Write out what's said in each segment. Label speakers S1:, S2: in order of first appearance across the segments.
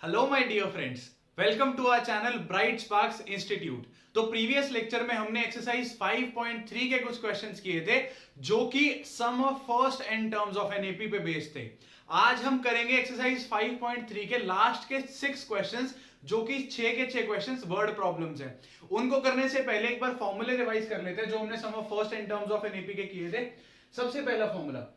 S1: Hello my dear friends, welcome to our channel bright sparks institute. तो previous lecture में हमने exercise 5.3 के कुछ क्वेश्चंस किए थे जो कि sum of first n terms of an AP पे बेस्ड थे। आज हम करेंगे एक्सरसाइज 5.3 के लास्ट के 6 क्वेश्चंस जो कि 6 के 6 क्वेश्चंस वर्ड प्रॉब्लम्स हैं। उनको करने से पहले एक बार फॉर्मूले रिवाइज कर लेते हैं जो हमने sum of first n terms of an AP के किए थे। सबसे पहला formula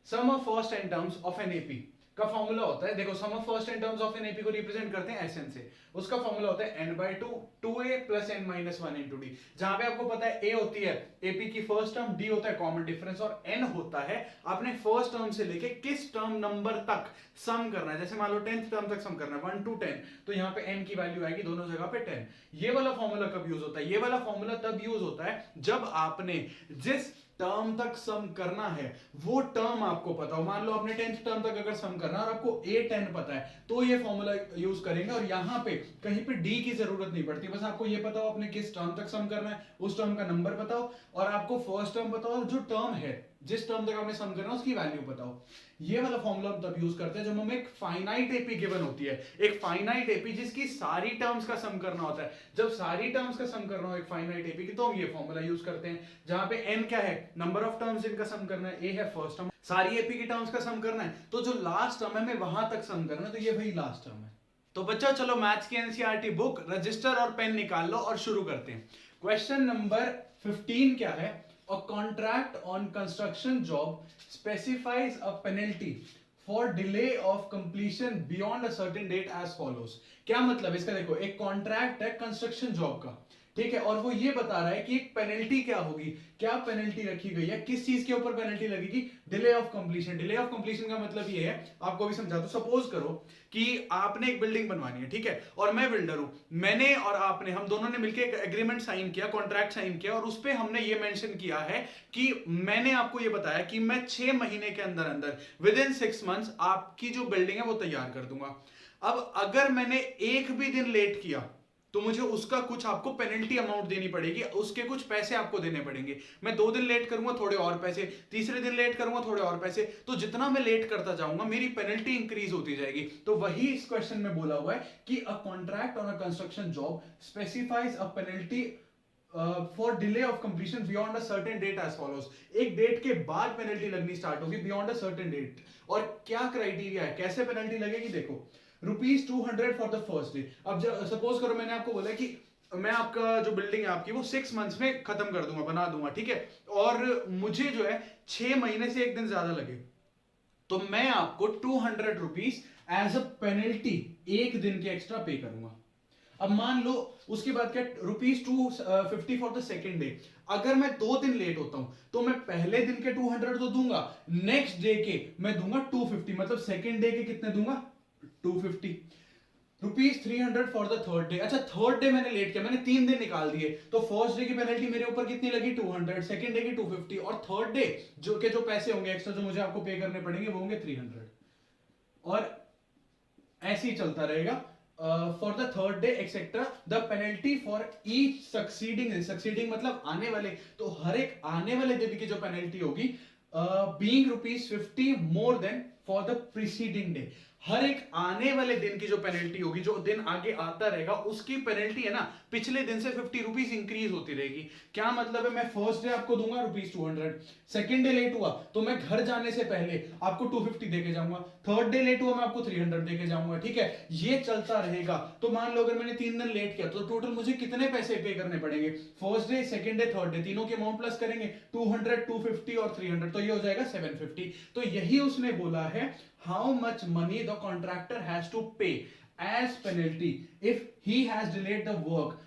S1: sum of first n terms of an AP का फॉर्मूला होता है, देखो sum of first n terms of an AP को रिप्रेजेंट करते हैं एसएन से। उसका फॉर्मूला होता है n/2 2a + n - 1 * d, जहां पे आपको पता है a होती है एपी की फर्स्ट टर्म, d होता है कॉमन डिफरेंस और n होता है आपने फर्स्ट टर्म से लेके किस टर्म नंबर तक सम करना है। जैसे मान लो 10th टर्म तक सम करना है 1 to 10, तो यहाँ पे n की वैल्यू आएगी दोनों जगह पे 10। ये वाला फॉर्मूला कब यूज होता है? ये वाला फॉर्मूला तब यूज होता है जब आपने जिस टर्म तक सम करना है वो टर्म आपको पता हो। मान लो आपने 10th टर्म तक अगर सम करना है और आपको a10 पता है तो ये फॉर्मूला यूज करेंगे और यहां पे कहीं पे d की जरूरत नहीं पड़ती। बस आपको ये पता हो आपने किस टर्म तक सम करना है, उस टर्म का नंबर पता हो और आपको फर्स्ट टर्म पता हो, जो टर्म है जिस टर्म तक आपने सम करना है उसकी वैल्यू पता हो। ये वाला फॉर्मूला हम तब यूज करते हैं जब हमें एक फाइनाइट एपी गिवन होती है, एक फाइनाइट एपी जिसकी सारी टर्म्स का सम करना होता है। जब सारी टर्म्स का सम करना हो एक फाइनाइट एपी की तो हम ये फॉर्मूला यूज करते हैं, जहां पे n क्या है नंबर ऑफ टर्म्स जिनका सम करना है, a है फर्स्ट टर्म, सारी एपी की टर्म्स का सम करना है तो जो लास्ट टर्म है हमें वहां तक सम करना है, तो ये वही लास्ट टर्म है। तो बच्चों चलो मैथ्स की एनसीईआरटी बुक, रजिस्टर और पेन निकाल लो और शुरू करते हैं। क्वेश्चन नंबर 15 क्या है? A contract on construction job specifies a penalty for delay of completion beyond a certain date as follows। क्या मतलब इसका? देखो एक कॉन्ट्रैक्ट है कंस्ट्रक्शन जॉब का, ठीक है, और वो ये बता रहा है कि एक पेनल्टी क्या होगी, क्या पेनल्टी रखी गई है, किस चीज के ऊपर पेनल्टी लगेगी? Delay of completion. Delay of completion का मतलब ये है, आपको भी समझा दो। सपोज करो कि आपने एक बिल्डिंग बनवानी है, ठीक है, और मैं बिल्डर हूं, मैंने और आपने हम दोनों ने मिलकर एक एग्रीमेंट साइन किया, कॉन्ट्रैक्ट साइन किया और उस पर हमने ये मेंशन किया है कि मैंने आपको ये बताया कि मैं 6 महीने के अंदर अंदर विद इन 6 मंथ्स आपकी जो बिल्डिंग है वो तैयार कर दूंगा। अब अगर मैंने एक भी दिन लेट किया तो मुझे उसका कुछ आपको पेनल्टी अमाउंट देनी पड़ेगी, उसके कुछ पैसे आपको देने पड़ेंगे। मैं 2 दिन लेट करूंगा थोड़े और पैसे, तीसरे दिन लेट करूंगा थोड़े और पैसे, तो जितना मैं लेट करता जाऊंगा मेरी पेनल्टी इंक्रीज होती जाएगी। तो वही इस क्वेश्चन में बोला हुआ है कि a contract on a construction job specifies a penalty for delay of completion beyond a certain date as follows. एक डेट के बाद पेनल्टी लगनी स्टार्ट होगी बियॉन्ड अ सर्टेन डेट। और क्या क्राइटेरिया है, कैसे पेनल्टी लगेगी? देखो ₹200 फॉर द फर्स्ट डे। अब सपोज करो मैंने आपको बोला कि मैं आपका जो बिल्डिंग है आपकी वो 6 मंथ्स में खत्म कर दूंगा, बना दूंगा, ठीक है, और मुझे जो है 6 महीने से एक दिन ज्यादा लगे, तो मैं आपको ₹200 एज अ पेनल्टी एक दिन के एक्स्ट्रा पे करूंगा। अब मान लो उसके बाद क्या, ₹250 फॉर द सेकेंड डे। अगर मैं 2 दिन लेट होता हूं तो मैं पहले दिन के 200 तो दूंगा, नेक्स्ट डे के मैं दूंगा 250, मतलब सेकेंड डे के कितने दूंगा? 250। ₹300 फॉर द थर्ड डे। अच्छा थर्ड डे मैंने लेट किया, मैंने 3 दिन निकाल दिए, तो फर्स्ट डे की पेनल्टी मेरे ऊपर कितनी लगी? 200, सेकेंड डे की 250 और थर्ड डे जो पैसे होंगे एक्स्ट्रा जो मुझे आपको पे करने पड़ेंगे वो होंगे 300। और ऐसे ही चलता रहेगा for the third day etcetera. The penalty for each succeeding मतलब आने वाले, तो हर एक आने वाले दिन की जो पेनल्टी होगी being ₹50 more than for the preceding day. हर एक आने वाले दिन की जो पेनल्टी होगी, जो दिन आगे आता रहेगा उसकी पेनल्टी है ना पिछले दिन से ₹50 इंक्रीज होती रहेगी। क्या मतलब है? मैं फर्स्ट डे आपको दूंगा ₹200, सेकेंड डे लेट हुआ तो मैं घर जाने से पहले आपको 250 देके जाऊंगा, थर्ड डे लेट हुआ मैं आपको 300 देके जाऊंगा, ठीक है, ये चलता रहेगा। तो मान लो अगर मैंने 3 दिन लेट किया तो टोटल मुझे कितने पैसे पे करने पड़ेंगे? First day, second day, third day, तीनों के अमाउंट प्लस करेंगे, 200, 250 और 300, तो ये हो जाएगा 750। तो यही उसने बोला है, how much money the contractor has to pay as penalty if he has delayed the work.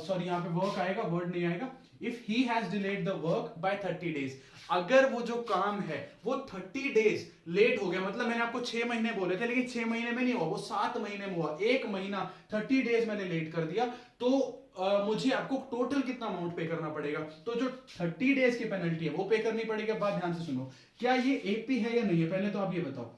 S1: Sorry यहां पे वर्क आएगा, वर्ड नहीं आएगा। If he has delayed the work by 30 days, अगर वो जो काम है वो 30 डेज लेट हो गया, मतलब मैंने आपको 6 महीने बोले थे लेकिन 6 महीने में नहीं हुआ, वो 7 महीने में हुआ, एक महीना 30 डेज मैंने लेट कर दिया, तो मुझे आपको टोटल कितना अमाउंट पे करना पड़ेगा? तो जो 30 डेज की पेनल्टी है वो पे करनी पड़ेगी। बात ध्यान से सुनो, क्या ये एपी है या नहीं है पहले तो आप ये बताओ।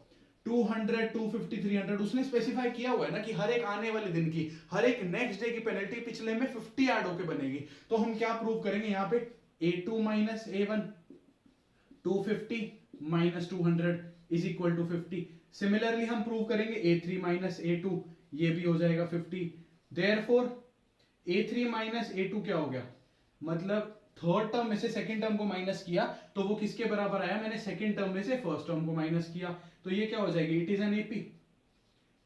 S1: 200, 250, 300 उसने स्पेसिफाई किया हुआ है ना कि हर एक आने वाले दिन की, हर एक नेक्स्ट डे की पेनल्टी पिछले में 50 ऐड होके बनेगी। तो हम क्या प्रूव करेंगे यहाँ पे? A2 minus A1, 250 minus 200 is equal to 50। Similarly हम प्रूव करेंगे A3 माइनस A2 ये भी हो जाएगा 50। देयरफॉर a3 माइनस a2 क्या हो गया, मतलब थर्ड टर्म में से सेकंड टर्म को माइनस किया तो वो किसके बराबर आया, मैंने सेकंड टर्म में से फर्स्ट टर्म को माइनस किया, तो ये क्या हो जाएगी, इट इज एन एपी।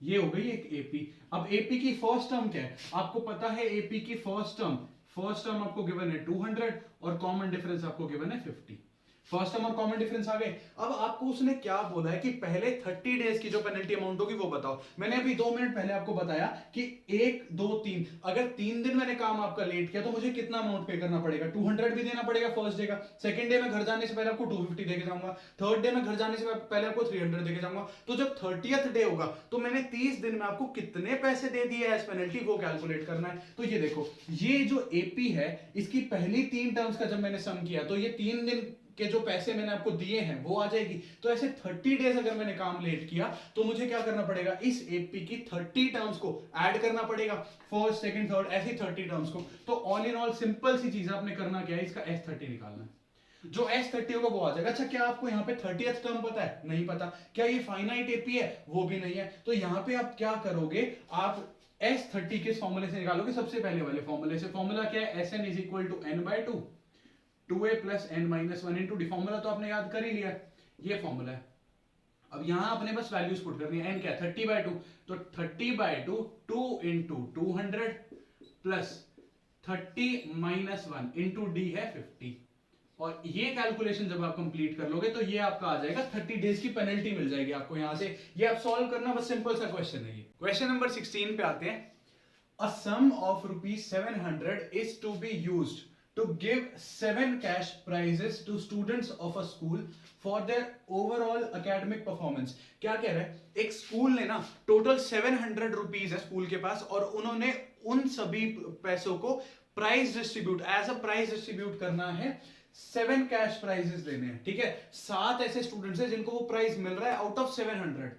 S1: ये हो गई एक एपी। अब एपी की फर्स्ट टर्म क्या है, आपको पता है एपी की फर्स्ट टर्म आपको गिवन है 200 और कॉमन डिफरेंस आपको गिवन है 50। फर्स्ट टर्म और कॉमन डिफरेंस आ गए। अब आपको उसने क्या बोला है कि पहले 30 डेज की जो पेनल्टी अमाउंट होगी वो बताओ। मैंने अभी 2 मिनट पहले आपको बताया कि 1 2 3, अगर 3 दिन मैंने काम आपका लेट किया तो मुझे कितना अमाउंट पे करना पड़ेगा, 200 भी देना पड़ेगा फर्स्ट डे का, सेकंड डे में घर जाने से पहले आपको 250 देके जाऊंगा, थर्ड डे में घर जाने से पहले आपको 300 देके जाऊंगा। तो जब 30th डे होगा तो मैंने 30 दिन में आपको कितने पैसे दे दिए एज पेनल्टी वो कैलकुलेट करना है। तो ये देखो, ये जो एपी है इसकी पहली 3 टर्म्स का जब मैंने सम किया तो ये 3 दिन के जो पैसे मैंने आपको दिए हैं वो आ जाएगी। तो ऐसे 30 डेज अगर मैंने काम लेट किया तो मुझे क्या करना पड़ेगा, इस एपी की 30 टर्म्स को ऐड करना पड़ेगा, फर्स्ट सेकंड थर्ड ऐसी 30 टर्म्स को। तो ऑल इन ऑल सिंपल सी चीज आपने करना क्या है, इसका S30 निकालना है। जो S30 होगा वो आ जाएगा। अच्छा, क्या आपको यहाँ पे 30th टर्म पता है, नहीं पता। क्या ये फाइनाइट एपी है, वो भी नहीं है। तो यहाँ पे आप क्या करोगे, आप S30 के फॉर्मूले से निकालोगे, सबसे पहले वाले फॉर्मूले से। फॉर्मूला क्या है, Sn is equal to n/2 2a plus n minus 1 into d. Formula तो आपने याद कर ही लिया, ये फॉर्मूला है। अब यहां आपने बस वैल्यूज पुट करनी है। n क्या है, 30/2, तो 30/2 2 into 200 plus 30 minus 1 into D है 50। और ये कैलकुलेशन जब आप कंप्लीट कर लोगे तो ये आपका आ जाएगा, 30 डेज की पेनल्टी मिल जाएगी आपको यहां से। ये आप सॉल्व करना, बस सिंपल सा क्वेश्चन है ये। क्वेश्चन नंबर 16 पे आते हैं। A sum of rupees 700 is to be used to give 7 cash prizes to students of a school for their overall academic performance। क्या कह रहा है, एक स्कूल ने ना टोटल 700 रुपीज है स्कूल के पास, और उन्होंने उन सभी पैसों को prize distribute, as a prize distribute करना है। 7 कैश प्राइजेस देने हैं, ठीक है। 7 ऐसे स्टूडेंट्स हैं जिनको वो प्राइज मिल रहा है out of 700।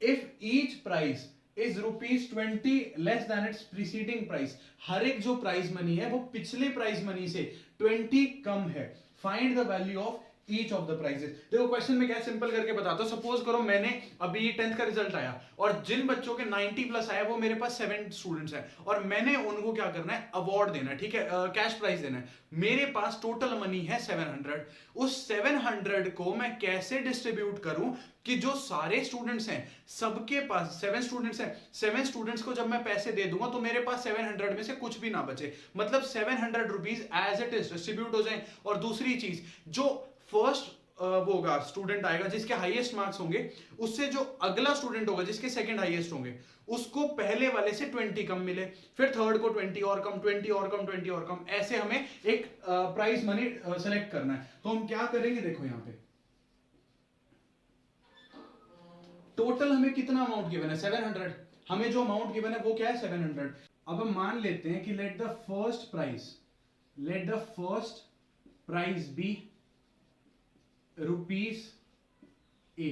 S1: If each prize is ₹20 less than its preceding price, हर एक जो प्राइज मनी है वो पिछले प्राइज मनी से 20 कम है। Find the value of each of the prizes. देखो क्वेश्चन में क्या सिंपल करके बताता हूं। सपोज करो मैंने अभी 10th का रिजल्ट आया और जिन बच्चों के 90 प्लस आया वो मेरे पास 7 स्टूडेंट्स हैं, और मैंने उनको क्या करना है, अवार्ड देना है, ठीक है, कैश प्राइज देना है। मेरे पास टोटल मनी है 700। उस 700 को मैं कैसे डिस्ट्रीब्यूट करूं कि जो सारे स्टूडेंट्स हैं सबके पास 7 स्टूडेंट्स हैं, 7 स्टूडेंट्स को जब मैं पैसे दे दूंगा तो मेरे पास 700 में से कुछ भी ना बचे, मतलब 700 rupees as it is distribute हो जाए। और दूसरी चीज, जो फर्स्ट वो होगा स्टूडेंट आएगा जिसके हाईएस्ट मार्क्स होंगे, उससे जो अगला स्टूडेंट होगा जिसके सेकंड हाईएस्ट होंगे, उसको पहले वाले से 20 कम मिले, फिर थर्ड को 20 और कम, 20 और कम, 20 और कम, ऐसे हमें एक प्राइज मनी सेलेक्ट करना है। तो हम क्या करेंगे, देखो यहां पे टोटल हमें कितना अमाउंट गिवन है, 700। हमें जो अमाउंट गिवन है वो क्या है, 700। अब हम मान लेते हैं कि let the first prize be rupees a.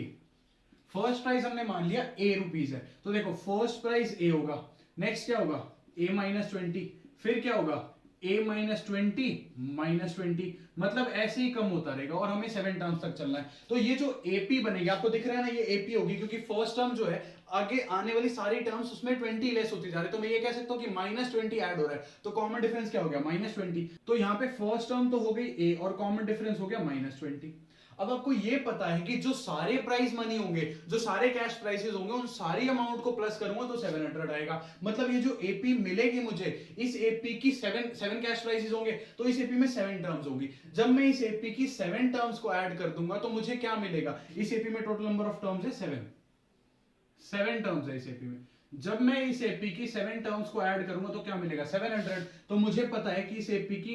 S1: First prize हमने मान लिया ए रुपीज है, तो देखो फर्स्ट प्राइस ए होगा, नेक्स्ट क्या होगा ए माइनस 20, फिर क्या होगा ए माइनस 20 माइनस 20, मतलब ऐसे ही कम होता रहेगा और हमें 7 टर्म्स तक चलना है। तो ये जो एपी बनेगी, आपको दिख रहा है ना, ये एपी होगी क्योंकि फर्स्ट टर्म जो है आगे आने वाली सारी टर्म्स उसमें 20 लेस होती जा रही है। तो मैं ये कह सकता हूं कि माइनस 20 ऐड हो रहा है, तो कॉमन डिफरेंस क्या हो गया, माइनस 20। तो यहाँ पे फर्स्ट टर्म तो हो गई ए और कॉमन डिफरेंस हो गया माइनस 20। अब आपको ये पता है कि जो सारे प्राइस मनी होंगे, जो सारे कैश प्राइसेस होंगे, उन सारी अमाउंट को प्लस करूंगा तो 700 आएगा। मतलब ये जो एपी मिलेगी मुझे, इस एपी की 7 कैश प्राइसेस होंगे, तो इस एपी में 7 टर्म्स होगी। जब मैं इस एपी की 7 टर्म्स को ऐड कर दूंगा तो मुझे क्या मिलेगा, इस एपी में टोटल नंबर ऑफ टर्म्स है 7 टर्म्स है इस एपी में। जब मैं इस एपी की 7 टर्म्स को ऐड करूंगा तो क्या मिलेगा, 700। तो मुझे पता है कि इस एपी की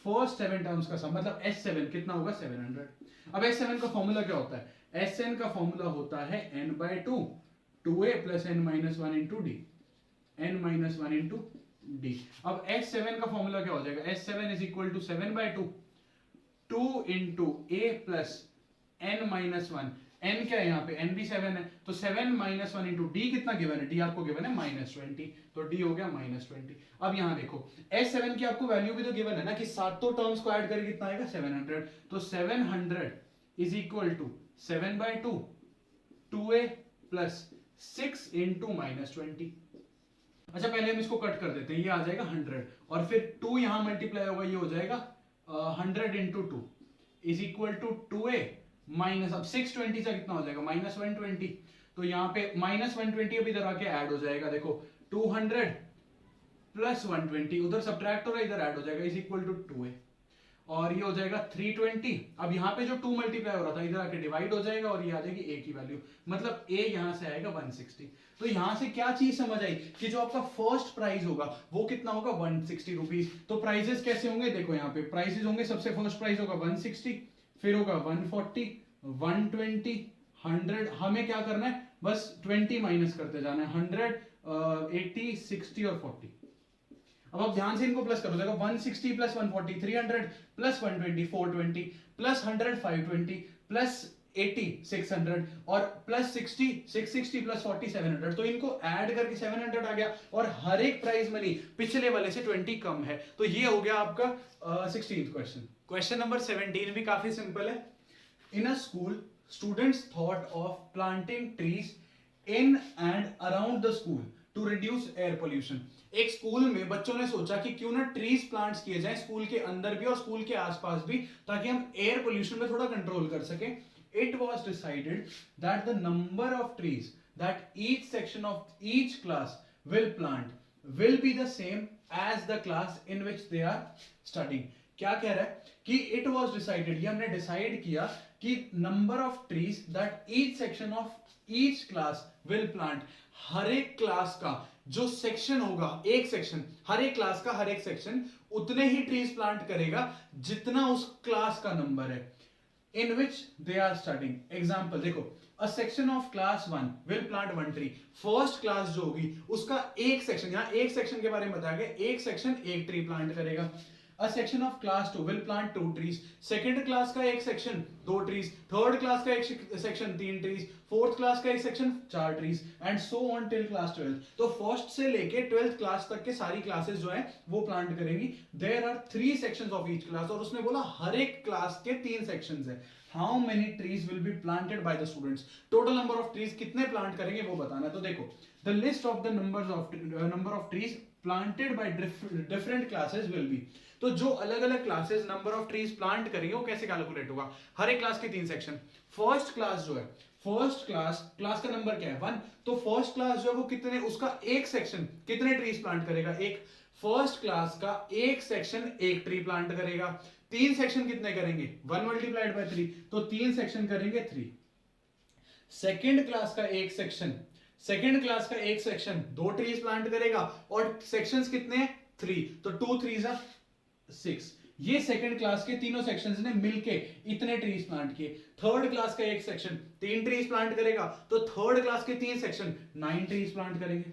S1: फर्स्ट 7 टर्म्स का सम मतलब S7 कितना होगा, 700। अब S7 का फॉर्मूला क्या होता है, Sn का फॉर्मूला होता है n/2 2a plus n minus 1 into d, n minus 1 into d. अब S7 का फॉर्मूला क्या हो जाएगा, S7 is equal to 7/2 2 into a plus n minus 1। n क्या है यहाँ पे, n भी 7 है, तो 7 माइनस 1 इंटू डी कितना गिवन है, डी आपको गिवन है माइनस 20, तो डी हो गया माइनस 20। अब यहाँ देखो S7 की आपको वैल्यू भी तो गिवन है ना कि सातों टर्म्स को ऐड करके कितना आएगा 700। तो 700 is equal to 7/2 2a plus 6 into minus 20। अच्छा पहले हम इसको कट कर देते हैं, ये आ जाएगा 100 और फिर 2 यहां मल्टीप्लाई होगा, ये हो जाएगा 100 into 2 is equal to 2a minus, अब 620 से कितना हो जाएगा माइनस 120, तो यहाँ पे माइनस 120 अब इधर आके ऐड हो जाएगा, देखो 200 प्लस 120 उधर सब्ट्रैक्ट हो रहा है इधर ऐड हो जाएगा इज इक्वल टू 2a और ये हो जाएगा 320। अब यहाँ पे जो 2 मल्टीप्लाई हो रहा था इधर आके डिवाइड हो जाएगा और ये आ जाएगी a की वैल्यू, मतलब a यहाँ से आएगा 160। तो यहाँ से क्या चीज समझ आई कि जो आपका फर्स्ट प्राइस होगा वो कितना होगा 160 रुपीज। तो प्राइजेस कैसे होंगे, देखो यहाँ पे प्राइसेस होंगे, सबसे फर्स्ट प्राइस होगा 160, फिर होगा 140, 120, 100, हमें क्या करना है बस 20 माइनस करते जाना है, 100, 80, 60 और 40। अब आप ध्यान से इनको प्लस करो, देखो 160 प्लस 140 300 प्लस 120 420 प्लस 100 520 प्लस 80 600 और प्लस 60 660 प्लस 40 700। तो इनको ऐड करके 700 आ गया और हर एक प्राइस मनी पिछले वाले से 20 कम है। तो ये हो गया आपका 16th क्वेश्चन। क्वेश्चन नंबर 17 भी काफी सिंपल है। In a school students thought of planting trees in and around the school to reduce air pollution. एक स्कूल में बच्चों ने सोचा कि क्यों ना ट्रीज प्लांट्स किए जाएं स्कूल के अंदर भी और स्कूल के आसपास भी, ताकि हम एयर पोल्यूशन में थोड़ा कंट्रोल कर सकें। It was decided that the number of trees that each section of each class will plant will be the same as the class in which they are studying। क्या कह रहा है कि it was decided, ये हमने decide किया कि number of trees that each section of each class will plant, हर एक क्लास का जो सेक्शन होगा, एक सेक्शन, हर एक क्लास का हर एक सेक्शन उतने ही ट्रीज प्लांट करेगा जितना उस क्लास का नंबर है in which they are studying। Example देखो, a section of class 1 will plant 1 tree। First class जो होगी उसका एक सेक्शन, यहाँ एक सेक्शन के बारे में बताया गया, एक सेक्शन एक ट्री प्लांट करेगा। A section of class 2 will plant 2 trees। Second class का एक सेक्शन 2 ट्रीज, थर्ड क्लास का एक सेक्शन 3 ट्रीज, फोर्थ क्लास का एक section 4 trees and so on till class 12। तो फर्स्ट से लेके 12th क्लास तक के सारी क्लासेस जो है वो प्लांट करेंगी। There are 3 sections of each class, और उसने बोला हर एक क्लास के 3 सेक्शंस है। How many trees will be planted by the students, total number of trees कितने प्लांट करेंगे वो बताना है। तो देखो, the list of the number of trees planted by different classes will be. तो जो अलग अलग classes number of trees plant करेंगे वो कैसे कैलकुलेट होगा, हर एक क्लास के 3 सेक्शन। फर्स्ट क्लास जो है, फर्स्ट क्लास का नंबर क्या है 1, तो फर्स्ट क्लास जो है वो कितने, उसका एक सेक्शन कितने ट्रीज प्लांट करेगा, एक। फर्स्ट क्लास का एक सेक्शन एक ट्री प्लांट करेगा। 3 सेक्शन कितने करेंगे 1 मल्टीप्लाइड बाय 3, तो 3 सेक्शन करेंगे 3। सेकेंड क्लास का एक सेक्शन, सेकेंड क्लास का एक सेक्शन 2 ट्रीज प्लांट करेगा और सेक्शंस कितने हैं 3, तो 2 3 6। ये सेकंड क्लास के तीनों सेक्शंस ने मिलके इतने ट्रीज प्लांट किए। थर्ड क्लास का एक सेक्शन 3 ट्रीज प्लांट करेगा, तो थर्ड क्लास के 3 सेक्शन 9 ट्रीज प्लांट करेंगे।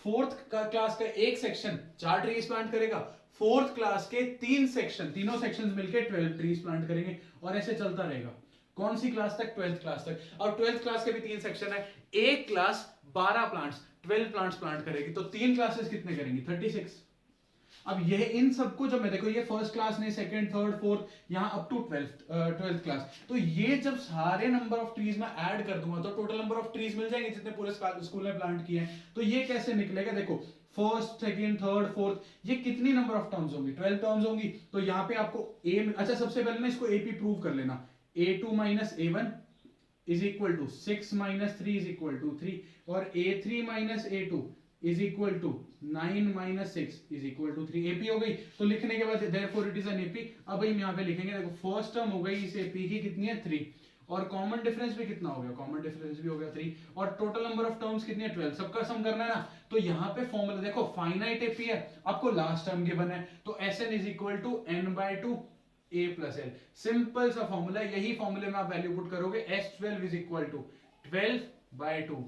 S1: फोर्थ क्लास का एक सेक्शन 4 ट्रीज प्लांट करेगा, फोर्थ क्लास के 3 सेक्शन, तीनों सेक्शंस मिलके 12 ट्रीज प्लांट करेंगे और ऐसे चलता रहेगा। कौन सी क्लास तक, 12th क्लास तक। और 12th क्लास के भी 3 सेक्शन है, एक क्लास 12 प्लांट्स 12 प्लांट्स प्लांट करेगी, तो 3 क्लासेस कितने करेंगी 36। अब ये इन सबको जब मैं देखो, ये फर्स्ट क्लास ने, सेकंड थर्ड फोर्थ, यहाँ अप टू 12th क्लास, तो ये जब सारे नंबर ऑफ ट्रीज में ऐड कर दूंगा तो टोटल नंबर ऑफ ट्रीज मिल जाएंगे जितने पूरे स्कूल में प्लांट किए हैं। तो ये कैसे निकलेगा, देखो फर्स्ट सेकंड थर्ड फोर्थ, ये कितनी नंबर ऑफ टर्म्स होंगी 12 टर्म्स होंगी। तो यहाँ पे आपको अच्छा सबसे पहले ना इसको AP प्रूव कर लेना, A2 minus A1 is equal to 6 minus 3 is equal to 3 और A3 minus A2 is equal to 9 minus 6 is equal to 3। AP हो गई, तो लिखने के बाद therefore it is an AP। अब हम यहाँ पे लिखेंगे, देखो फर्स्ट टर्म हो गई इस AP की कितनी है 3 और कॉमन डिफरेंस भी कितना हो गया, कॉमन डिफरेंस भी हो गया 3 और टोटल नंबर ऑफ टर्म्स कितनी है 12, सबका सम करना है ना। तो यहाँ पे फॉर्मूला देखो, फाइनाइट AP है, आपको लास्ट टर्म गिवन है, तो Sn is equal to n/2 A plus L। Simple सा फॉर्मूला, यही फॉर्मूले में आप वैल्यू पुट करोगे, S12 is equal to 12/2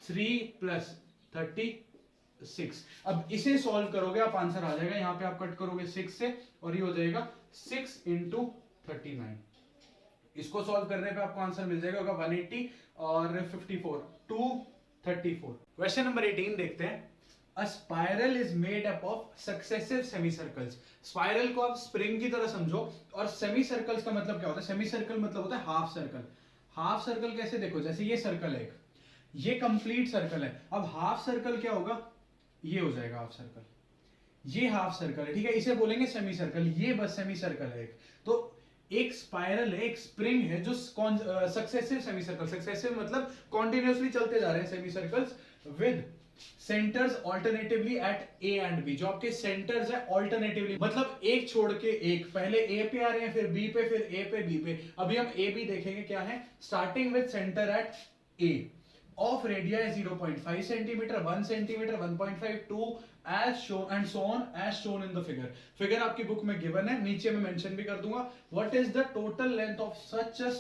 S1: 3 plus 36। अब इसे सॉल्व करोगे आप, आंसर आ जाएगा, यहाँ पे आप कट करोगे 6 से और ये हो जाएगा 6 इंटू 39। इसको सॉल्व करने पे आपको आंसर मिल जाएगा 180 और 54 234। क्वेश्चन नंबर 18 देखते हैं। A spiral is made up of successive semicircles। Spiral को आप स्प्रिंग की तरह समझो और सेमीसर्कल्स का मतलब क्या होता है, सेमीसर्कल मतलब होता है हाफ सर्कल। हाफ सर्कल कैसे, देखो जैसे ये सर्कल है, ये कंप्लीट सर्कल है। अब हाफ सर्कल क्या होगा, ये हो जाएगा हाफ सर्कल, ये हाफ सर्कल है, ठीक है, इसे बोलेंगे सेमी सर्कल, ये बस सेमी सर्कल है एक। तो एक स्पाइरल है, एक स्प्रिंग है जो सक्सेसिव सेमी सर्कल, सक्सेसिव मतलब कॉन्टिन्यूअसली चलते जा रहे हैं semi circles with centres alternatively at A and B, जो आपके सेंटर्स है ऑल्टरनेटिवली, मतलब एक छोड़ के एक, पहले ए पे आ रहे हैं, फिर बी पे, फिर ए पे, बी पे। अभी हम ए बी देखेंगे क्या है, starting with centre at A of radii 0.5 centimetre, 1 centimetre, 1.5, 2 as shown and so on as shown in the figure. Figure आपकी बुक में गिवन है, नीचे में मेंशन भी कर दूंगा। What is the total length of such a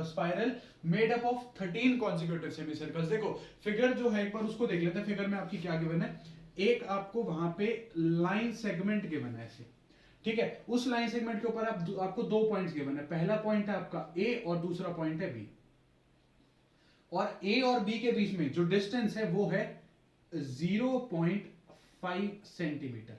S1: spiral made up of 13 consecutive semicircles? देखो figure जो है एक बार उसको देख लेते हैं। फिगर में आपकी क्या गिवन है, एक आपको वहां पे लाइन सेगमेंट गिवन है ऐसे, ठीक है, उस लाइन सेगमेंट के ऊपर आपको 2 पॉइंट्स गिवन है, पहला पॉइंट है आपका ए और दूसरा पॉइंट है बी, और ए और बी के बीच में जो डिस्टेंस है वो है 0.5 सेंटीमीटर,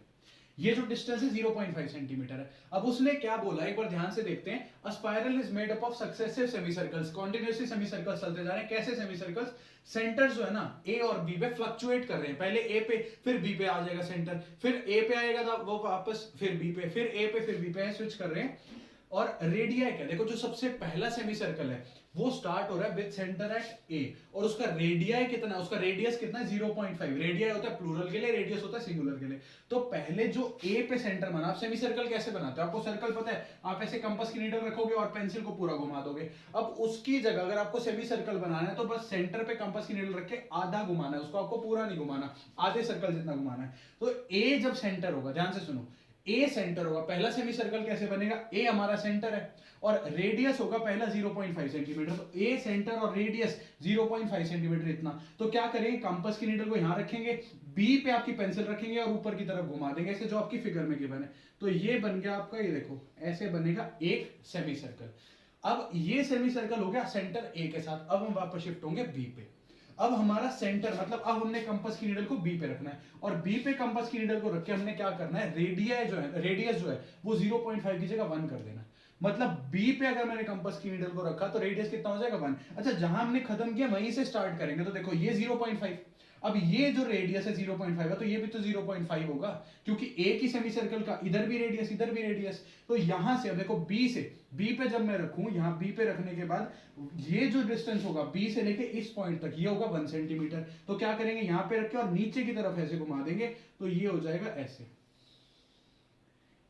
S1: ये जो डिस्टेंस है 0.5 सेंटीमीटर है। अब उसने क्या बोला एक बार ध्यान से देखते हैं, a spiral is made up of successive semicircles, continuously semicircles चलते जा रहे हैं। कैसे सेमीसर्कल्स, सेंटर जो है ना ए और बी पे फ्लक्चुएट कर रहे हैं, पहले ए पे फिर बी पे आ जाएगा सेंटर, फिर ए पे आएगा तो वो वापस फिर बी पे, फिर ए पे, फिर बी पे, स्विच कर रहे हैं। और रेडिया क्या, देखो जो सबसे पहला सेमी सर्कल है वो स्टार्ट हो रहा है विद सेंटर एट ए, और उसका रेडिया कितना है, उसका रेडियस कितना है 0.5। रेडिया होता है प्लूरल के लिए, रेडियस होता है सिंगुलर के लिए। तो पहले जो ए पे सेंटर बना, आप सेमी सर्कल कैसे बनाते हो, आपको सर्कल पता है, आप ऐसे कंपास की नीडल रखोगे और पेंसिल को पूरा घुमा दोगे। अब उसकी जगह अगर आपको सेमी सर्कल बनाना है तो बस सेंटर पे कंपास की नीडल रख के आधा घुमाना है उसको, आपको पूरा नहीं घुमाना, आधे सर्कल जितना घुमाना है। तो ए जब सेंटर होगा, ध्यान से सुनो, ए सेंटर होगा, पहला सेमी सर्कल कैसे बनेगा, ए हमारा सेंटर है और रेडियस होगा पहला 0.5 सेंटीमीटर, तो ए सेंटर और रेडियस 0.5 सेंटीमीटर इतना। तो क्या करेंगे, कंपास की नीडल को यहां रखेंगे, बी पे आपकी पेंसिल रखेंगे और ऊपर की तरफ घुमा देंगे ऐसे, जो आपकी फिगर में गिवन है। तो ये बन गया आपका, ये देखो ऐसे बनेगा एक सेमी सर्कल। अब ये सेमी सर्कल हो गया सेंटर ए के साथ। अब हम वापस शिफ्ट होंगे बी पे। अब हमारा सेंटर मतलब अब हमने कंपास की नीडल को बी पे रखना है, और बी पे कंपास की नीडल को रख के हमने क्या करना है, रेडियस जो है वो 0.5 की जगह 1 कर देना। मतलब बी पे अगर मैंने कंपास की नीडल को रखा तो रेडियस कितना हो जाएगा 1। अच्छा, जहां हमने खत्म किया वहीं से स्टार्ट करेंगे, तो देखो ये 0.5, अब ये जो रेडियस है 0.5 है तो ये भी तो 0.5 होगा, क्योंकि एक ही सेमी सर्कल का इधर भी रेडियस इधर भी रेडियस। तो यहां से अब देखो बी से, बी पे जब मैं रखूं, यहां बी पे रखने के बाद ये जो डिस्टेंस होगा बी से लेके इस पॉइंट तक, ये होगा 1 सेंटीमीटर। तो क्या करेंगे, यहां पे रख के और नीचे की तरफ ऐसे घुमा देंगे, तो ये हो जाएगा ऐसे।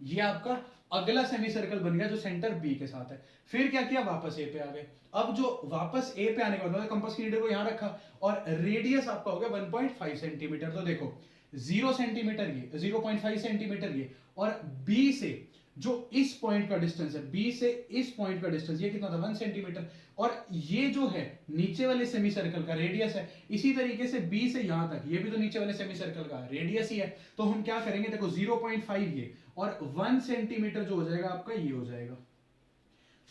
S1: ये आपका अगला सेमी सर्कल बन गया जो सेंटर बी के साथ है। फिर क्या किया, वापस ए पे आ गए। अब जो वापस ए पे आने के बाद कंपास की नीडल को यहां रखा और रेडियस आपका हो गया 1.5 सेंटीमीटर। तो देखो 0 सेंटीमीटर ये, 0.5 सेंटीमीटर ये, और बी से जो इस पॉइंट का डिस्टेंस है, बी से इस पॉइंट का डिस्टेंस ये कितना था 1 सेंटीमीटर, और ये जो है नीचे वाले सेमी सर्कल का रेडियस है। इसी तरीके से बी से यहां तक ये भी तो नीचे वाले सेमी सर्कल का रेडियस ही है। तो हम क्या करेंगे, देखो 0.5 ये और 1 सेंटीमीटर जो हो जाएगा आपका ये हो जाएगा।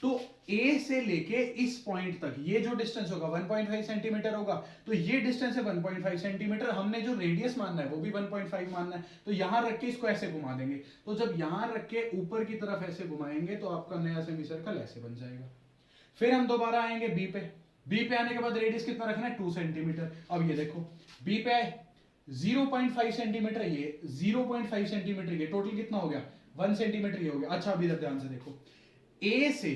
S1: तो ए से लेके इस पॉइंट तक ये जो डिस्टेंस होगा 1.5 सेंटीमीटर होगा। तो ये डिस्टेंस है 1.5 सेंटीमीटर, हमने जो रेडियस मानना है वो भी 1.5 मानना है। तो यहां रख के इसको ऐसे घुमा देंगे। तो जब यहां रख के ऊपर की तरफ ऐसे घुमाएंगे तो आपका नया सेमी सर्कल ऐसे बन जाएगा। फिर हम दोबारा आएंगे बी पे। बी पे आने के बाद रेडियस कितना रखना है, 2 सेंटीमीटर। अब ये देखो बी पे आए 0.5 सेंटीमीटर, ये 0.5 सेंटीमीटर, ये टोटल कितना हो गया 1 सेंटीमीटर ये हो गया। अच्छा, अभी ध्यान से देखो, ए से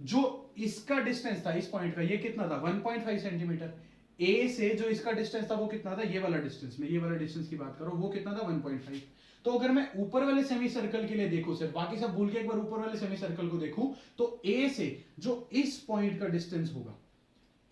S1: जो इसका डिस्टेंस था इस पॉइंट का, ये कितना था 1.5 सेंटीमीटर। ए से जो इसका डिस्टेंस था वो कितना था, ये वाला डिस्टेंस, में ये वाला डिस्टेंस की बात करो, वो कितना था 1.5। तो अगर मैं ऊपर वाले सेमी सर्कल के लिए देखूं, सिर्फ बाकी सब भूल के एक बार ऊपर वाले सेमी सर्कल को देखूं, तो ए से जो इस पॉइंट का डिस्टेंस होगा,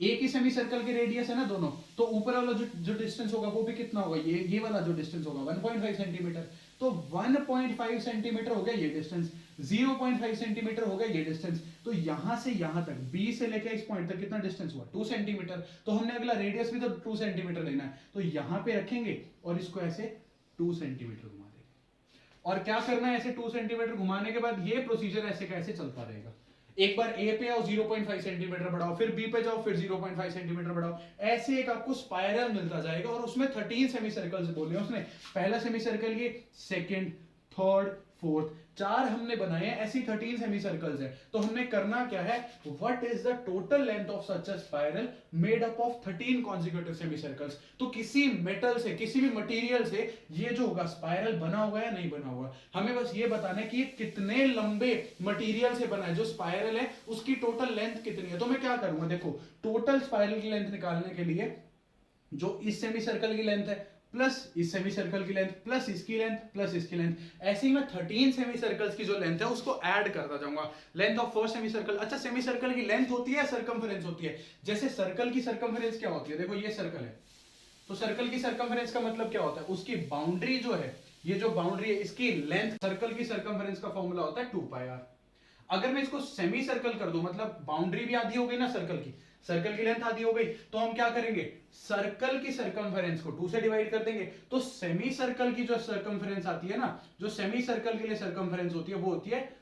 S1: एक ही सेमी सर्कल के रेडियस है ना दोनों, तो ऊपर वाला जो डिस्टेंस होगा वो भी कितना होगा, ये वाला जो डिस्टेंस होगा 1.5 सेंटीमीटर। तो 1.5 सेंटीमीटर हो गया ये डिस्टेंस, 0.5 सेंटीमीटर हो गया ये डिस्टेंस। तो यहां से यहां तक बी से लेकर इस पॉइंट तक कितना डिस्टेंस हुआ 2 सेंटीमीटर। तो हमने अगला रेडियस भी तो 2 सेंटीमीटर लेना है, तो यहां पे रखेंगे और इसको ऐसे 2 सेंटीमीटर घुमा देंगे। और क्या करना है, ऐसे 2 सेंटीमीटर घुमाने के बाद ये प्रोसीजर ऐसे कैसे चलता रहेगा। एक बार ए पे आओ 0.5 सेंटीमीटर बढ़ाओ, फिर बी पे जाओ फिर 0.5 सेंटीमीटर बढ़ाओ, ऐसे एक आपको स्पाइरल मिलता जाएगा। और उसमें 13 सेमी सर्कल्स बोले उसने, पहला सेमी सर्कल ये, सेकंड, थर्ड, फोर्थ, 4 हमने बनाए हैं, ऐसी 13 सेमी सर्कल्स हैं। तो हमने करना क्या है, what is the total length of such a spiral made up of 13 consecutive semi circles. तो किसी मेटल से, किसी भी मटेरियल से ये जो होगा स्पाइरल बना हुआ है नहीं बना हुआ, हमें बस ये बताना है कि ये कितने लंबे मटेरियल से बना है। जो स्पाइरल है उसकी टोटल लेंथ कितनी है। तो मैं क्या करूंगा, देखो टोटल स्पाइरल की लेंथ निकालने के लिए जो इस सेमी सर्कल की लेंथ है प्लस इस सेमी सर्कल की लेंथ प्लस इसकी लेंथ प्लस इसकी लेंथ, ऐसे ही मैं 13 सेमी सर्कल्स की जो लेंथ है उसको ऐड करता जाऊंगा। Length of first semi circle. अच्छा, सेमी सर्कल की लेंथ होती है, सर्कमफेरेंस होती है। जैसे सर्कल की सर्कमफेरेंस क्या होती है, देखो ये सर्कल है, तो सर्कल की सर्कमफेरेंस का मतलब क्या होता है, उसकी बाउंड्री जो है, ये जो बाउंड्री है इसकी लेंथ, सर्कल की सर्कमफेरेंस का फॉर्मूला होता है 2πr। अगर मैं इसको सेमी सर्कल कर दूं, मतलब बाउंड्री भी आधी हो गई ना सर्कल की, सर्कल की लेंथ आधी हो गई, तो हम क्या करेंगे, सर्कल की सर्कमफेरेंस को 2 से डिवाइड कर देंगे। तो सेमी सर्कल की जो सर्कमफेरेंस आती है ना, जो सेमी सर्कल के लिए सर्कमफेरेंस होती है वो होती है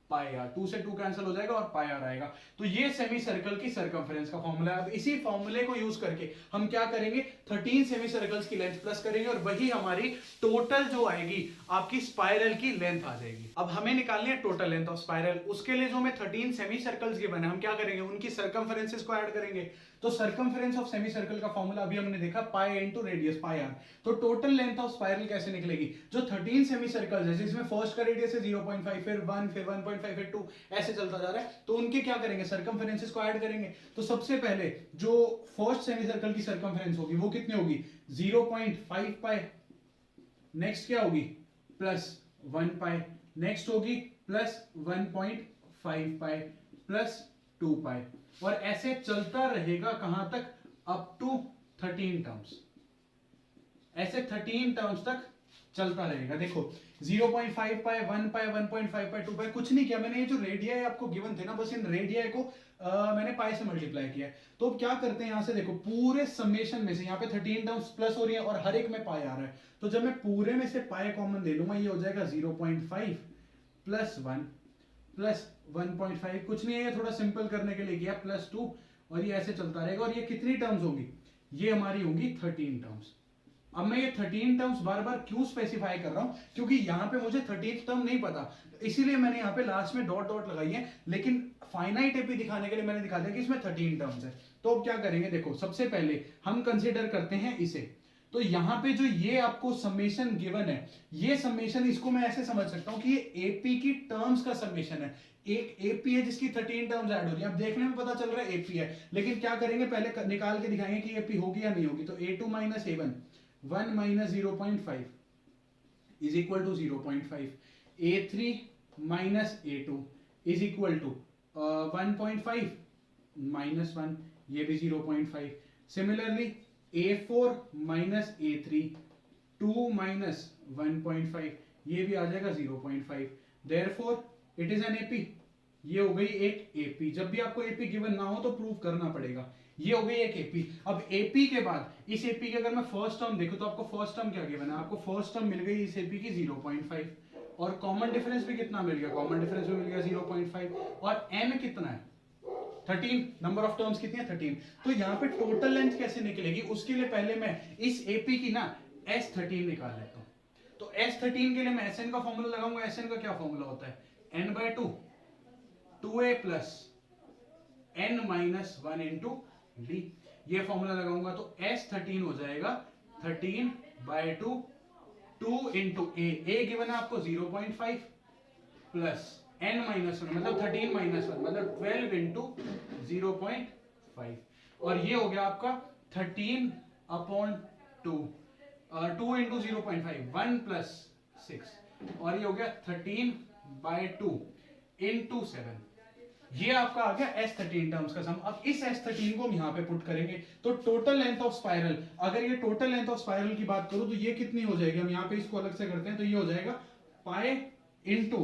S1: पाई आर। 2 से 2 कैंसिल हो जाएगा और पाई आर आएगा। तो ये सेमी सर्कल की सर्कमफेरेंस का फॉर्मूला है। अब इसी फॉर्मूले को यूज करके हम क्या करेंगे, 13 सेमी सर्कल्स की लेंथ प्लस करेंगे और वही हमारी टोटल जो आएगी आपकी स्पाइरल की लेंथ आ जाएगी। अब हमें निकालनी है टोटल लेंथ ऑफ स्पाइरल। उसके लिए जो हमें 13 सेमी सर्कल्स गिवन है, हम क्या करेंगे, उनकी सर्कमफेरेंसेस को ऐड करेंगे। तो सर्कमफेरेंस ऑफ सेमी सर्कल का फॉर्मूला अभी हमने देखा, pi into radius pi r. तो टोटल लेंथ ऑफ स्पाइरल कैसे निकलेगी, जो 13 सेमी सर्कल्स है जिसमें फर्स्ट का रेडियस है 0.5, फिर 1, फिर 1.5, फिर 2, ऐसे चलता जा रहा है। तो उनके क्या करेंगे, सर्कमफेरेंसेस को ऐड करेंगे। तो सबसे पहले जो फर्स्ट सेमी सर्कल की सर्कमफेरेंस होगी वो कितनी होगी, 0.5 पाई। नेक्स्ट क्या होगी, प्लस 1 पाई। नेक्स्ट होगी प्लस 1.5 पाई प्लस 2 पाई। और ऐसे चलता रहेगा कहां तक, अप टू 13 टर्म्स। ऐसे 13 टर्म्स तक चलता रहेगा। देखो 0.5 पाई, 1 पाई, 1.5 पाई, 2 पाई, कुछ नहीं किया मैंने। ये जो रेडिया आपको गिवन थे ना, बस इन रेडिया को मैंने पाई से मल्टीप्लाई किया है। तो अब क्या करते हैं, यहां से देखो पूरे समेशन में से यहाँ पे 13 टर्म्स प्लस हो रही है और हर एक में पाई आ रहा है। तो जब मैं पूरे में से पाई कॉमन ले लूंगा, ये हो जाएगा 0.5 प्लस 1 प्लस 1.5, कुछ नहीं है, ये थोड़ा सिंपल करने के लिए किया, प्लस 2, और ये ऐसे चलता रहेगा। और ये कितनी टर्म्स होंगी, ये हमारी होंगी 13 टर्म्स। अब मैं ये 13 टर्म्स बार बार क्यों स्पेसिफाई कर रहा हूं, क्योंकि यहां पे मुझे 13th टर्म नहीं पता, इसीलिए मैंने यहां पे लास्ट में डॉट डॉट लगाई है। लेकिन फाइनाइट एपी दिखाने के लिए मैंने दिखा दिया कि इसमें 13 टर्म्स है। तो अब क्या करेंगे, देखो सबसे पहले हम कंसीडर करते हैं इसे। तो यहां पे जो ये आपको समेशन गिवन है, ये समेशन, इसको मैं ऐसे समझ सकता हूं कि ये एपी की टर्म्स का समेशन है। एक एपी है जिसकी 13 टर्म्स ऐड हो रही है। अब देखने में पता चल रहा है एपी है, लेकिन क्या करेंगे, पहले निकाल के दिखाएंगे कि एपी होगी या नहीं होगी। तो a2 minus a1, 1 minus 0.5 is equal to 0.5, a3 minus a2 is equal to 1.5 minus 1, ये भी 0.5। Similarly a4 minus a3, 2 minus 1.5, ये भी आ जाएगा 0.5। Therefore it is an AP. ये हो गई एक एपी। जब भी आपको एपी गिवन ना हो तो प्रूव करना पड़ेगा। ये हो गई एक एपी। अब एपी के बाद इस एपी के अगर मैं फर्स्ट टर्म देखूं तो आपको फर्स्ट टर्म क्या गिवन है, आपको फर्स्ट टर्म मिल गई इस एपी की 0.5, और कॉमन डिफरेंस भी कितना मिल गया, कॉमन डिफरेंस भी मिल गया 0.5, और n कितना है 13, नंबर ऑफ टर्म्स कितनी है 13। तो यहाँ पे टोटल लेंथ कैसे निकलेगी, उसके लिए पहले मैं इस एपी की ना S13 निकाल लेता हूँ। तो S13 के लिए मैं Sn का फॉर्मूला लगाऊंगा। Sn का क्या फॉर्मूला होता है, n/2, 2a plus n minus 1 into d. ये फॉर्मूला लगाऊंगा तो S13 हो जाएगा 13/2, 2 इंटू ए गिवन है आपको 0.5 प्लस n माइनस 1 मतलब 13 माइनस 1 मतलब 12 इंटू 0.5, और ये हो गया आपका 13/2, 2 इंटू 0.5, 1 प्लस 6, और ये हो गया 13/2 इंटू 7। ये आपका आ गया S13 टर्म्स का सम। अब इस S13 को हम यहाँ पे पुट करेंगे तो टोटल लेंथ ऑफ स्पाइरल, अगर ये टोटल लेंथ ऑफ स्पाइरल की बात करूं तो ये कितनी हो जाएगी, हम यहाँ पे इसको अलग से करते हैं तो ये हो जाएगा पाई इंटू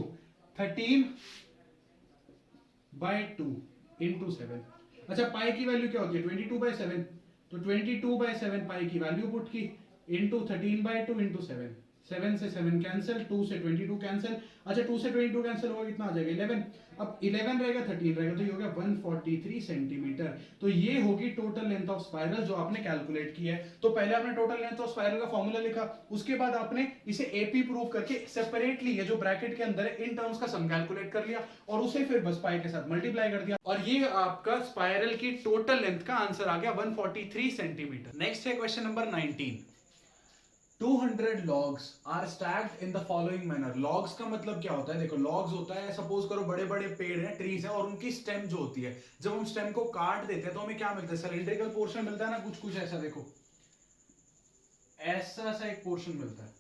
S1: 13/2 इंटू 7। अच्छा, पाई की वैल्यू क्या होती है 22/7, तो 22/7 पाई की वैल्यू पुट की इंटू 13/2 इंटू 7, 7 से 7 कैंसिल, 2 से 22 कैंसिल। अच्छा 2 से 22 कैंसिल होगा, कितना आ जाएगा 11। अब 11 रहेगा 13 रहेगा, तो ये हो गया 143 सेंटीमीटर। तो ये होगी टोटल लेंथ ऑफ स्पाइरल जो आपने कैलकुलेट की है। तो पहले आपने टोटल लेंथ ऑफ स्पाइरल का फॉर्मूला लिखा, उसके बाद आपने इसे एपी प्रूव करके सेपरेटली ये जो ब्रैकेट के अंदर है इन टर्म्स का सम कैलकुलेट कर लिया और उसे फिर बस पाई के साथ मल्टीप्लाई कर दिया, और ये आपका स्पाइरल की टोटल लेंथ का आंसर आ गया 143 सेंटीमीटर। नेक्स्ट है question number 19। 200 logs are stacked in the following manner। logs का मतलब क्या होता है, देखो logs होता है, सपोज करो बड़े बड़े पेड़ हैं, ट्रीज हैं, और उनकी स्टेम जो होती है, जब हम स्टेम को काट देते हैं तो हमें क्या मिलता है, सिलिंड्रिकल पोर्शन मिलता है ना, कुछ कुछ ऐसा, देखो ऐसा सा एक पोर्शन मिलता है,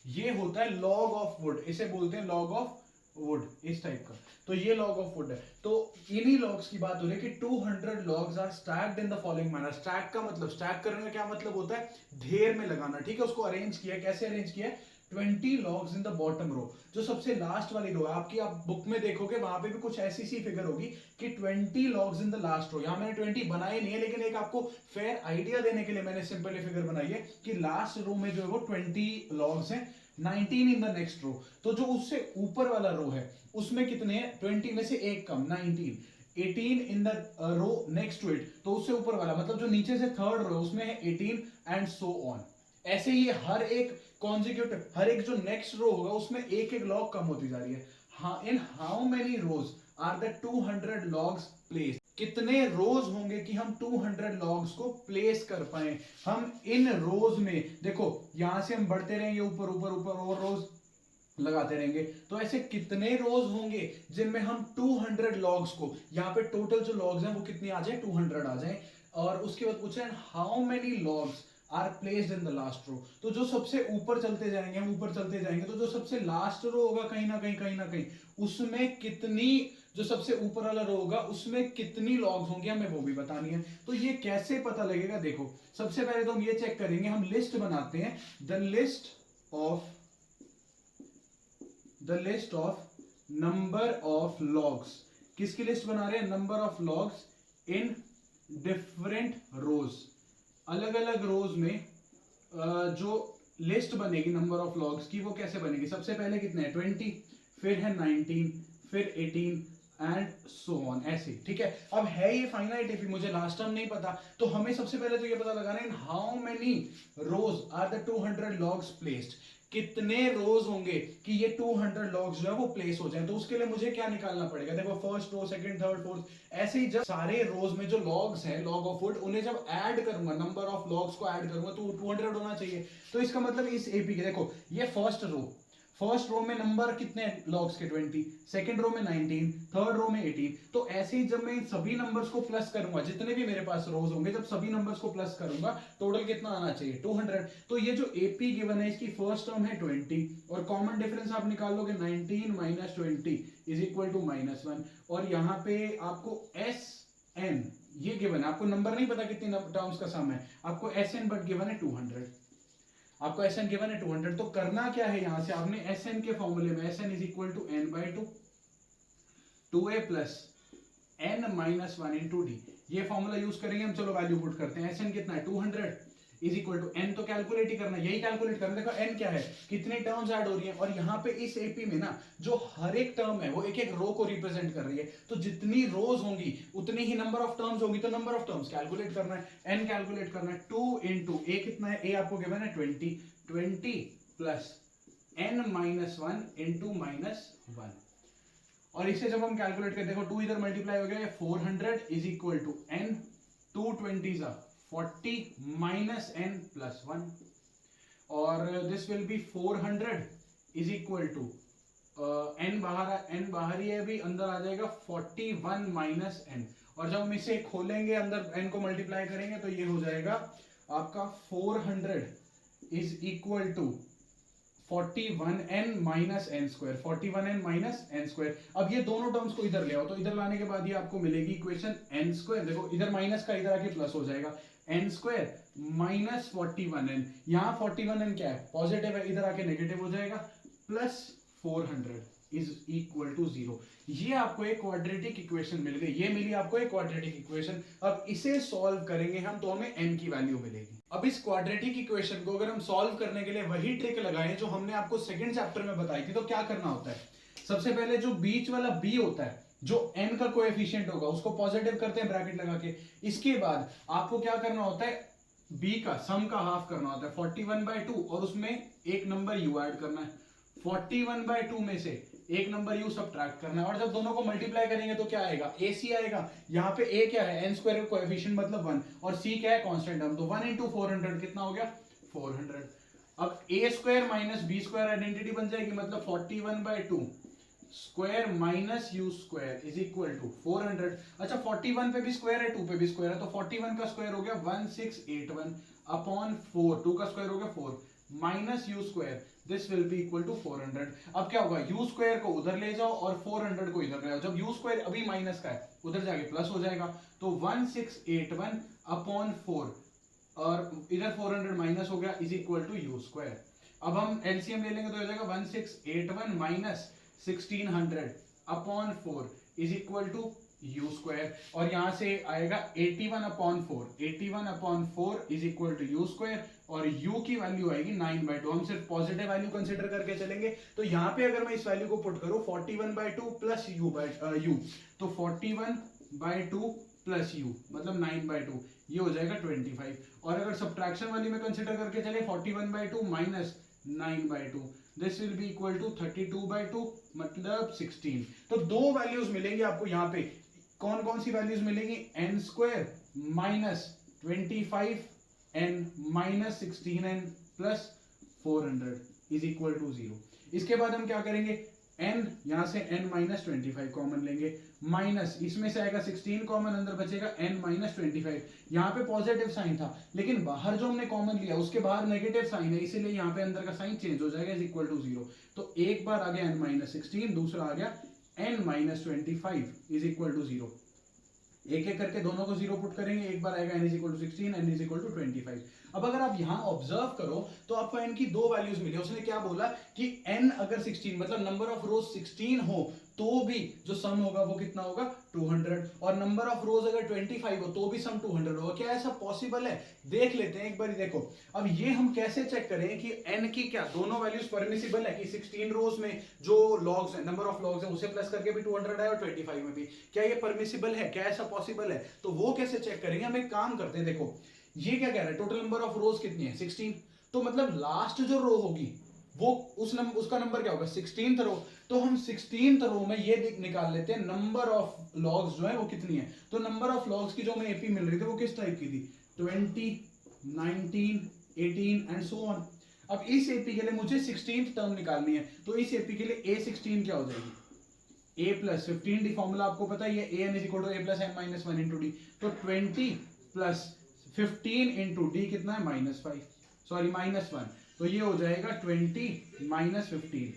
S1: ये होता है लॉग ऑफ वुड, इसे बोलते हैं लॉग ऑफ वुड, इस टाइप का। तो ये लॉग ऑफ वुड है। तो इन्हीं लॉग्स की बात हो रही है कि 200 logs are stacked in the following manner. Stack का मतलब, स्टैक करने का क्या मतलब होता है, ढेर में लगाना, ठीक है। उसको अरेंज किया, कैसे अरेंज किया, 20 logs in the bottom row. जो सबसे लास्ट वाली रो है आपकी, आप बुक में देखोगे वहां पे भी कुछ ऐसी सी फिगर होगी कि 20 logs in the last row. यहां मैंने 20 बनाए नहीं है, लेकिन एक आपको फेयर आइडिया देने के लिए मैंने सिंपल फिगर बनाई है कि लास्ट रो में जो है वो 20 लॉग्स हैं, 19 इन द नेक्स्ट रो। तो जो उससे ऊपर वाला रो है उसमें कितने हैं, 20 में से एक कम, 19, 18 in the row next to it, तो उससे ऊपर वाला मतलब जो नीचे से थर्ड रो उसमें है 18 एंड सो ऑन। ऐसे ही हर एक कॉन्जिक्यूटिव, हर एक जो नेक्स्ट रो होगा उसमें एक एक लॉग कम होती जा रही है। हाँ, in how many rows are the 200 logs place, कितने रोज होंगे कि हम 200 लॉग्स को प्लेस कर पाए। हम इन रोज में देखो यहां से हम बढ़ते रहेंगे ऊपर ऊपर ऊपर और रोज लगाते रहेंगे, तो ऐसे कितने रोज होंगे जिनमें हम 200 लॉग्स को, यहाँ पे टोटल जो लॉग्स हैं वो कितने आ जाए, 200 आ जाए। और उसके बाद पूछ रहे हैं how many logs are placed in the last row. तो जो सबसे ऊपर चलते जाएंगे, हम ऊपर चलते जाएंगे, तो जो सबसे लास्ट रो होगा कहीं ना कहीं उसमें कितनी, जो सबसे ऊपर वाला रो होगा उसमें कितनी लॉग्स होंगी हमें वो भी बतानी है। तो ये कैसे पता लगेगा, देखो सबसे पहले तो हम ये चेक करेंगे, हम लिस्ट बनाते हैं, the list of number of logs. किसकी लिस्ट बना रहे हैं, number of logs in different rows. अलग अलग रोज में जो लिस्ट बनेगी नंबर ऑफ लॉग्स की वो कैसे बनेगी, सबसे पहले कितने हैं 20, फिर है 19, फिर 18 एंड सो ऑन, ऐसे, ठीक है। अब है ये फाइनाइट इफ, मुझे लास्ट टर्म नहीं पता, तो हमें सबसे पहले तो ये पता लगाना है how many rows are the 200 logs placed, कितने रोज होंगे कि ये 200 लॉग्स जो है वो प्लेस हो जाए। तो उसके लिए मुझे क्या निकालना पड़ेगा, देखो first row, second, third, fourth, ऐसे ही जब सारे रोज में जो लॉग्स हैं, लॉग ऑफ वुड, उन्हें जब ऐड करूंगा, नंबर ऑफ लॉग्स को ऐड करूंगा तो 200 होना चाहिए। तो इसका मतलब इस एपी के, देखो ये फर्स्ट रो में नंबर कितने लॉग्स के 20, सेकंड रो में 19, थर्ड रो में 18। तो ऐसे ही जब मैं इन सभी नंबर्स को प्लस करूंगा, जितने भी मेरे पास रोज होंगे, जब सभी नंबर्स को प्लस करूंगा टोटल कितना आना चाहिए 200। तो ये जो एपी गिवन है इसकी फर्स्ट टर्म है 20 और कॉमन डिफरेंस आप निकाल लोगे 19 माइनस 20 इज इक्वल टू -1। और यहाँ पे आपको एस एन ये गिवन है, आपको नंबर नहीं पता कितनी टर्म्स का सम है, आपको एस एन बट गिवन है 200, आपको एस एन गिवन है 200। तो करना क्या है, यहां से आपने एस एन के फॉर्मूले में S n is equal to n by 2a plus n minus 1 into d, ये फॉर्मूला यूज करेंगे हम। चलो वैल्यू पुट करते हैं, एस एन कितना है 200 इज इक्वल टू एन, तो कैलकुलेट ही करना, यही कैलकुलेट करना। देखो एन क्या है, कितनी टर्म्स ऐड हो रही हैं, और यहाँ पे इस एपी में ना जो हर एक टर्म है वो एक एक रो को रिप्रेजेंट कर रही है। तो जितनी रोज होंगी उतनी ही नंबर ऑफ टर्म्स होंगी, तो नंबर ऑफ टर्म्स कैलकुलेट करना है, एन कैलकुलेट करना है। 2 इंटू ए कितना है, ए आपको गिवन है 20 प्लस एन माइनस 1 इंटू -1। और इसे जब हम कैलकुलेट करते देखो 2 इधर मल्टीप्लाई हो गया, 400 is equal to n, 220 40 minus n plus 1, और this will be 400 is equal to n बाहर ही है अभी, अंदर आ जाएगा 41 माइनस एन। और जब हम इसे खोलेंगे अंदर एन को मल्टीप्लाई करेंगे तो ये हो जाएगा आपका 400 is equal to 41n minus n square, 41n minus n square. अब ये दोनों टर्म्स को इधर ले आओ, तो इधर लाने के बाद ये आपको मिलेगी इक्वेशन n स्क्वायर, देखो इधर माइनस का इधर आके प्लस हो जाएगा, n स्क्वायर माइनस 41n, यहाँ 41n क्या है पॉजिटिव है, इधर आके नेगेटिव हो जाएगा, प्लस 400 इज इक्वल टू 0। ये आपको एक क्वाड्रेटिक इक्वेशन मिल गई, ये मिली आपको एक क्वाड्रेटिक इक्वेशन। अब इसे सॉल्व करेंगे हम तो हमें n की वैल्यू मिलेगी। अब इस क्वाड्रेटिक इक्वेशन को अगर हम सॉल्व करने के लिए वही ट्रिक लगाएं जो हमने आपको सेकंड चैप्टर में बताई थी, तो क्या करना होता है, सबसे पहले जो बीच वाला b होता है, जो n का कोएफिशिएंट होगा उसको पॉजिटिव करते हैं ब्रैकेट लगा के। इसके बाद आपको क्या करना होता है, b का सम का हाफ करना होता है 41/2 और उसमें एक नंबर u ऐड करना है। 41/2 में से एक नंबर u सब्ट्रैक्ट करना है और जब दोनों को मल्टीप्लाई करेंगे तो क्या आएगा, ac आएगा। यहाँ पे a क्या है, n स्क्वायर का कोएफिशिएंट मतलब 1 और c क्या है, कांस्टेंट टर्म, तो 1 इंटू 400 कितना हो गया 400। अब a square minus b square identity बन जाएगी, मतलब 41/2 square minus u square is equal to 400। अच्छा 41 पे भी स्क्वायर है 2 पे भी स्क्वायर है, तो 41 का स्क्वायर हो गया 1681 अपॉन 4, 2 का स्क्वायर हो गया 4 minus u square, this will be equal to 400। अब क्या होगा, यू स्क्वायर को उधर ले जाओ और 400 को इधर ले आओ, जब यू स्क्वायर अभी माइनस का है उधर जाके प्लस हो जाएगा, तो 1681 अपॉन 4 और इधर 400 माइनस हो गया is equal to u square. अब हम एलसीएम ले लेंगे तो हो जाएगा 1681 माइनस 1600 upon 4 is equal to u square, और यहां से आएगा 81 upon 4, 81 upon 4 is equal to u square, और u की वैल्यू आएगी 9/2। हम सिर्फ पॉजिटिव वैल्यू कंसीडर करके चलेंगे, तो यहाँ पे अगर मैं इस वैल्यू को पुट करूं 41/2 प्लस u, तो 41/2 प्लस u मतलब 9/2, ये हो जाएगा 25। और अगर सब्ट्रैक्शन वाली में कंसीडर करके चले 41/2 minus 9/2, this will be equal to 32/2 मतलब 16। तो दो वैल्यूज मिलेंगी आपको यहाँ पे, कौन कौन सी वैल्यूज मिलेंगी, n square minus 25n minus 16n plus 400 is equal to 0। इसके बाद हम क्या करेंगे, n यहां से n माइनस 25 कॉमन लेंगे, माइनस इसमें से आएगा 16 कॉमन, अंदर बचेगा n माइनस 25। यहाँ पे पॉजिटिव साइन था लेकिन बाहर जो हमने कॉमन लिया उसके बाहर नेगेटिव साइन है, इसीलिए यहाँ पे अंदर का साइन चेंज हो जाएगा, इज इक्वल टू 0। तो एक बार आ गया n माइनस 16, दूसरा आ गया n minus 25 is equal to 0। एक एक करके दोनों को 0 पुट करेंगे, एक बार आएगा n is equal to 16, n is equal to 25। अब अगर आप यहां ऑब्जर्व करो तो आपको n की दो वैल्यूज मिली। उसने क्या बोला कि n अगर 16 मतलब नंबर ऑफ रोज 16 हो तो भी जो सम होगा वो कितना होगा 200, और नंबर ऑफ रोज अगर 25 हो तो भी सम 200 होगा। क्या ऐसा पॉसिबल है, देख लेते हैं एक बार। देखो अब ये हम कैसे चेक करें कि n की क्या दोनों वैल्यूज परमिसिबल है, कि 16 रोज में जो लॉग्स है, नंबर ऑफ लॉग्स है, उसे प्लस करके भी 200 है और 25 में भी, क्या ये परमिसिबल है, क्या ऐसा पॉसिबल है। तो वो कैसे चेक करेंगे, हम एक काम करते हैं। देखो ये क्या कह रहा है, टोटल नंबर ऑफ रोज कितनी है 16, तो मतलब लास्ट जो रो होगी वो उसका नंबर क्या होगा 16th रो। तो हम 16th रो में ये निकाल लेते हैं नंबर ऑफ लॉग्स जो है वो कितनी है। तो नंबर ऑफ लॉग्स की जो हमें एपी मिल रही थी वो किस टाइप की थी, 20, 19, 18 एंड सो ऑन। अब इस एपी के लिए मुझे 16th टर्म निकालनी है, तो इस एपी के लिए a16 क्या हो जाएगी, a प्लस 15, डी फॉर्मूला आपको पता है, ये an is equal to a plus n minus 1 into d. तो 20 प्लस 15 इंटू डी कितना है -5, सॉरी -1, तो ये हो जाएगा 20 माइनस 15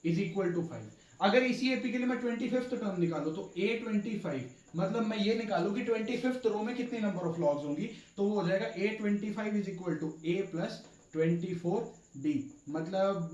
S1: इज इक्वल टू 5। अगर इसी एपी के लिए मैं 25th टर्म निकालूं तो a25 मतलब मैं ये निकालूं कि 25th रो में कितनी नंबर ऑफ लॉग्स होंगी, तो वो हो जाएगा a25 is equal to a plus 24d मतलब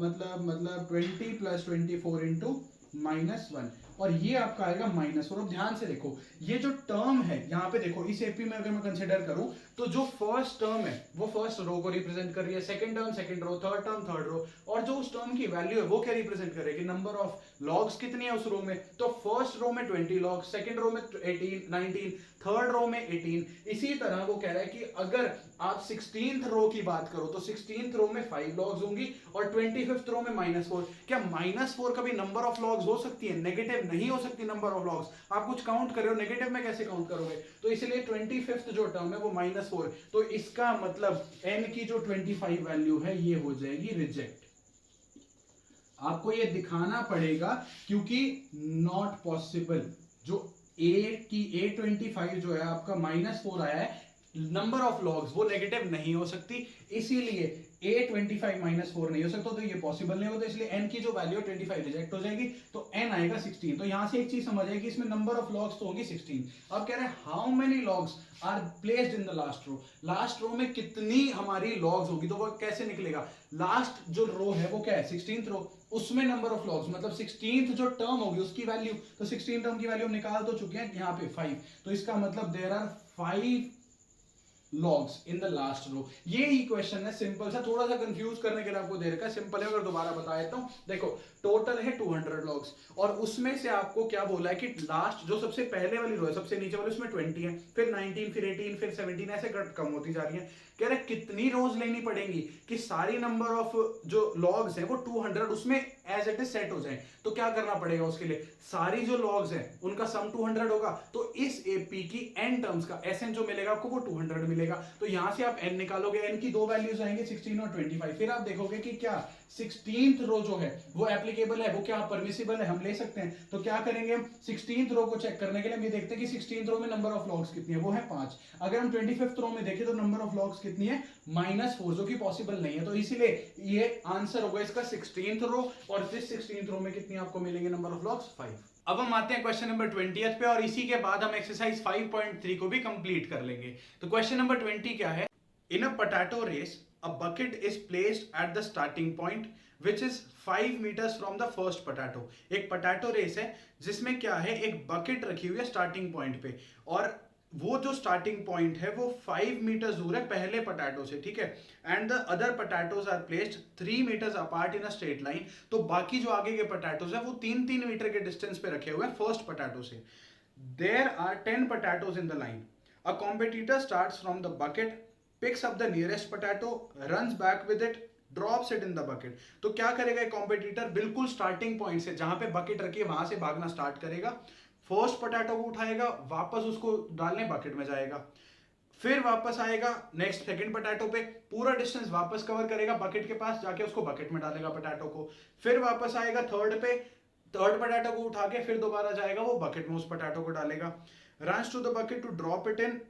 S1: 20 प्लस 24 इंटू -1, और ये आपका आएगा -4। अब ध्यान से देखो ये जो टर्म है यहाँ पे, देखो इस एपी में अगर मैं कंसीडर करूं तो जो फर्स्ट टर्म है वो फर्स्ट रो को रिप्रेजेंट कर रही है, second term second row, third term third row, और जो उस टर्म की वैल्यू है वो क्या रिप्रेजेंट कर रही है कि नंबर ऑफ लॉग्स कितनी है उस रो में। तो फर्स्ट रो में 20 लॉग्स, सेकंड रो में 18, 19, थर्ड रो में 18। इसी तरह वो कह रहा है कि अगर आप 16th रो की बात करो तो 16th रो में 5 लॉग्स होंगी और 25th रो में -4। क्या -4 कभी नंबर ऑफ लॉग्स हो सकती है, नेगेटिव नहीं हो सकती नंबर ऑफ लॉग्स। आप कुछ काउंट कर रहे हो, नेगेटिव में कैसे काउंट करोगे, तो इसलिए 25th जो टर्म है वो -4, तो इसका मतलब n की जो 25 वैल्यू है ये हो जाएगी रिजेक्ट। आपको ये दिखाना पड़ेगा क्योंकि नॉट पॉसिबल, जो a25 जो है आपका -4 आया है, नंबर ऑफ लॉग्स वो नेगेटिव नहीं हो सकती, इसीलिए a25 -4 नहीं हो सकता, तो ये पॉसिबल नहीं होता, इसलिए n की जो वैल्यू 25 रिजेक्ट हो जाएगी, तो n आएगा 16। तो यहां से एक चीज समझ आएगी, इसमें नंबर ऑफ लॉग्स तो होगी 16। अब कह रहे हैं how many logs are placed in the last row, last row में कितनी हमारी लॉग्स होगी, तो वो कैसे निकलेगा, लास्ट जो रो है वो क्या है 16th रो, उसमें नंबर ऑफ लॉग्स मतलब 16th जो टर्म होगी उसकी वैल्यू, तो 16 टर्म की वैल्यू हम निकाल तो चुके हैं यहाँ पे 5, तो इसका मतलब there are 5 logs in the last row. ये ही क्वेश्चन है, सिंपल सा, थोड़ा सा कंफ्यूज करने के लिए आपको दे रखा है, सिंपल है। अगर दोबारा बता देता हूं, देखो टोटल है 200 लॉग्स और उसमें से आपको क्या बोला है कि लास्ट जो सबसे पहले वाली रो है, सबसे नीचे वाली, उसमें 20 है, फिर 19, फिर 18, फिर 17, ऐसे कम होती जा रही है। कह रहे कितनी रोज लेनी पड़ेंगी कि सारी नंबर ऑफ जो लॉग्स हैं वो 200 उसमें एज इट इज सेट हो जाए। तो क्या करना पड़ेगा उसके लिए, सारी जो लॉग्स हैं उनका सम 200 होगा, तो इस एपी की एन टर्म्स का एसएन जो मिलेगा आपको वो 200 मिलेगा। तो यहां से आप एन निकालोगे, एन की दो वैल्यूज आएंगे 16 और 25। फिर आप देखोगे कि क्या 16th रो जो है वो एप्लीकेबल है, वो क्या परमिसिबल है, हम ले सकते हैं। तो क्या करेंगे हम 16th रो को चेक करने के लिए हम ये देखते हैं कि 16th रो में नंबर ऑफ लॉग्स कितनी है, वो है 5। अगर हम 25th रो में देखें तो नंबर ऑफ लॉग्स कितनी है, -4, जो कि पॉसिबल नहीं है। तो इसीलिए ये आंसर होगा इसका 16th रो, और इस 16th रो में कितनी आपको मिलेंगे नंबर ऑफ लॉग्स, 5। अब हम आते हैं क्वेश्चन नंबर 20 पे, और इसी के बाद हम एक्सरसाइज 5.3 को भी कंप्लीट कर लेंगे। तो क्वेश्चन नंबर 20 क्या है, in a potato race a bucket is placed at the starting point which is 5 meters from the first potato। एक पोटैटो रेस है जिसमें क्या है, एक बकेट रखी हुई है स्टार्टिंग पॉइंट पे, और वो जो स्टार्टिंग पॉइंट है वो 5 मीटर्स दूर है पहले पोटैटो से, ठीक है। And the other potatoes are placed 3 metres apart in a straight line. तो बाकी जो आगे के पोटैटोज है वो 3-3 मीटर के डिस्टेंस पे रखे हुए हैं फर्स्ट पोटैटो से। There are 10 potatoes in the line. A competitor starts from the bucket, picks up the nearest potato, runs back with it, drops it in the bucket। तो क्या करेगा एक कॉम्पिटिटर, बिल्कुल स्टार्टिंग पॉइंट से जहां पे bucket रखी है वहां से भागना स्टार्ट करेगा, फर्स्ट पोटैटो को उठाएगा, वापस उसको डालने बकेट में जाएगा, फिर वापस आएगा नेक्स्ट सेकंड पोटैटो पे, पूरा डिस्टेंस वापस कवर करेगा बकेट के पास जाके, उसको बकेट में डालेगा पोटैटो को, फिर वापस आएगा थर्ड पे, थर्ड पोटैटो को उठा के फिर दोबारा जाएगा वो बकेट में उस पोटैटो को डालेगा, runs to the bucket to drop it in,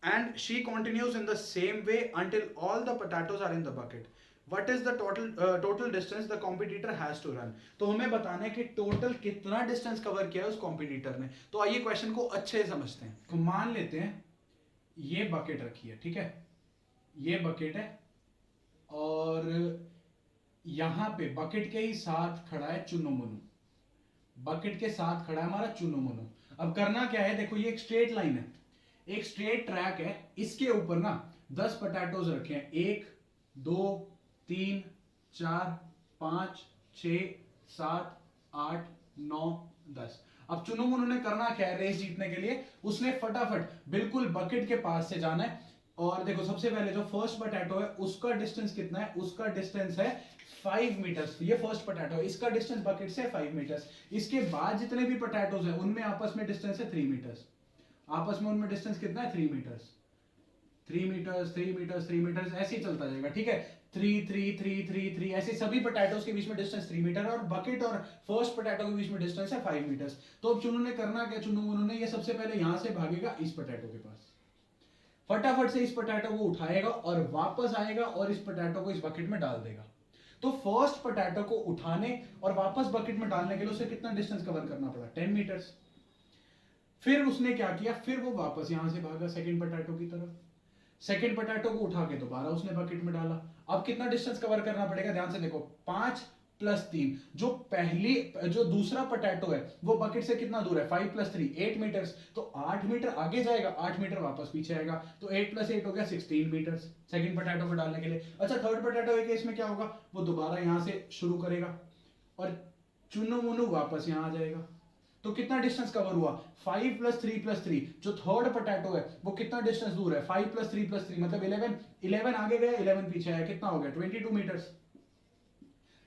S1: and she continues in the same way until all the potatoes are in the bucket। What is the total distance the competitor has to run। तो हमें बताना है कि total कितना distance cover किया है उस competitor ने। तो आइए क्वेश्चन को अच्छे से समझते हैं। तो मान लेते हैं ये बकेट रखी है, ठीक है, ये बकेट है, और यहां पे बकेट के ही साथ खड़ा है चुन्नू मुन्नू, बकेट के साथ खड़ा है हमारा चुन्नू मुन्नू। अब करना क्या है, देखो ये एक स्ट्रेट लाइन है, एक स्ट्रेट ट्रैक है, इसके ऊपर ना 10 पोटैटोज रखे हैं, 1 2 3 4 5 6 7 8 9 10। अब चुनू उन्होंने करना क्या है, रेस जीतने के लिए उसने फटाफट बिल्कुल बकेट के पास से जाना है। और देखो सबसे पहले जो फर्स्ट पोटैटो है उसका डिस्टेंस कितना है, उसका डिस्टेंस है 5 मीटर्स। ये फर्स्ट पोटैटो है, इसका डिस्टेंस बकेट से 5 मीटर्स। इसके बाद जितने भी पोटैटोज हैं उनमें आपस में डिस्टेंस है 3 मीटर्स, आपस में उनमें डिस्टेंस कितना है 3 मीटर्स, 3 मीटर्स 3 मीटर्स 3 मीटर्स, ऐसे ही चलता जाएगा, ठीक है। 3 3 3 3 3 ऐसे सभी पोटैटोज के बीच में डिस्टेंस 3 मीटर, और बकेट और फर्स्ट पोटैटो के बीच में डिस्टेंस है 5 मीटर्स। तो अब चुनू ने करना क्या, चुनू उन्होंने ये सबसे पहले यहां से भागेगा इस पोटैटो के पास, फटाफट से इस पोटैटो को उठाएगा और वापस आएगा और इस पोटैटो को इस बकेट में डाल देगा। तो फर्स्ट पोटैटो को उठाने और वापस बकेट में डालने के लिए उसे कितना डिस्टेंस कवर करना पड़ा, 10 मीटर्स। फिर उसने क्या किया, फिर वो वापस यहां से भागा सेकंड पोटैटो की तरफ, सेकंड पोटैटो को उठा के दोबारा उसने बकेट में डाला। अब कितना डिस्टेंस कवर करना पड़ेगा, ध्यान से देखो, 5 + 3, जो दूसरा पोटैटो है वो बकेट से कितना दूर है, 5 + 3 8 मीटर्स। तो 8 मीटर आगे जाएगा, 8 मीटर वापस पीछे आएगा, तो 8 + 8 हो गया 16 मीटर्स सेकंड पोटैटो को डालने के लिए। अच्छा, थर्ड पोटैटो के केस में क्या होगा, वो दोबारा यहां से शुरू करेगा और चुन्नू मुन्नू वापस यहां आ जाएगा। तो कितना डिस्टेंस कवर हुआ, 5 + 3 + 3। जो थर्ड पोटैटो है वो कितना डिस्टेंस दूर है, 5 + 3 + 3 मतलब 11 आगे गया, 11 पीछे आया, कितना हो गया 22 मीटर्स।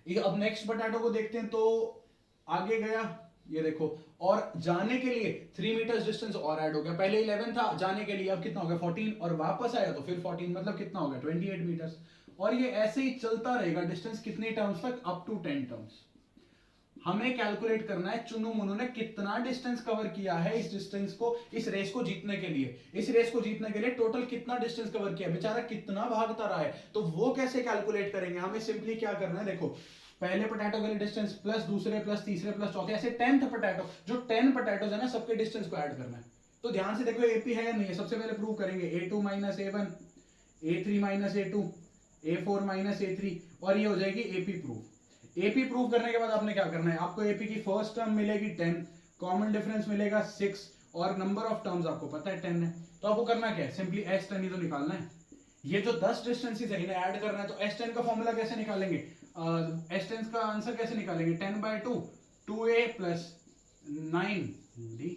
S1: ये अब नेक्स्ट पोटैटो को देखते हैं, तो आगे गया, ये देखो, और जाने के लिए 3 मीटर्स डिस्टेंस और ऐड हो गया, पहले 11 था, जाने के लिए अब कितना हो गया 14, और वापस आया तो फिर 14, मतलब कितना हो गया 28 मीटर्स। और ये ऐसे ही चलता रहेगा डिस्टेंस कितने टर्म्स तक, अप टू 10 टर्म्स। हमें कैलकुलेट करना है चुन्नू मुन्नू ने कितना डिस्टेंस कवर किया है इस डिस्टेंस को, इस रेस को जीतने के लिए। इस रेस को जीतने के लिए टोटल कितना डिस्टेंस कवर किया, बेचारा कितना भागता रहा है। तो वो कैसे कैलकुलेट करेंगे, हमें सिंपली क्या करना है, देखो पहले पोटैटो के लिए डिस्टेंस प्लस दूसरे प्लस तीसरे प्लस चौथे, ऐसे 10th पोटैटो, जो 10 पोटैटोज है ना सबके डिस्टेंस को ऐड करना है। तो ध्यान से देखो एपी है या नहीं है, सबसे पहले प्रूव करेंगे, a2 - a1 a3 - a2 a4 - a3, और ये हो जाएगी एपी प्रूफ। एपी प्रूव करने के बाद आपने क्या करना है, आपको एपी की फर्स्ट टर्म मिलेगी 10, कॉमन डिफरेंस मिलेगा 6, और नंबर ऑफ टर्म्स आपको पता है 10 है, तो आपको करना क्या है, सिंपली S10 ही तो निकालना है। ये जो 10 डिस्टेंसेस है इन्हें ऐड करना है, तो S10 का फॉर्मूला कैसे निकालेंगे, S10 का आंसर कैसे निकालेंगे, 10/2 2a plus 9d,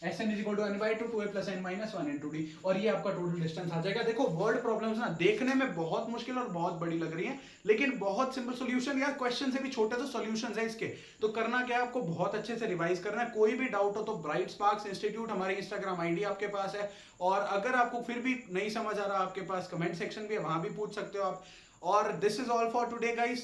S1: Sn is equal to n/2 2a plus n minus 1 into d, और ये आपका टोटल डिस्टेंस आ जाएगा। देखो वर्ड प्रॉब्लम्स ना देखने में बहुत मुश्किल और बहुत बड़ी लग रही हैं, लेकिन बहुत सिंपल सॉल्यूशन, यार क्वेश्चन से भी छोटे तो सॉल्यूशंस है इसके। तो करना क्या है, आपको बहुत अच्छे से रिवाइज करना है। कोई भी डाउट हो तो ब्राइट स्पार्क्स इंस्टीट्यूट हमारी इंस्टाग्राम आईडी आपके पास है, और अगर आपको फिर भी नहीं समझ आ रहा, आपके पास कमेंट सेक्शन भी है, वहां भी पूछ सकते हो आप। और this is all for today guys.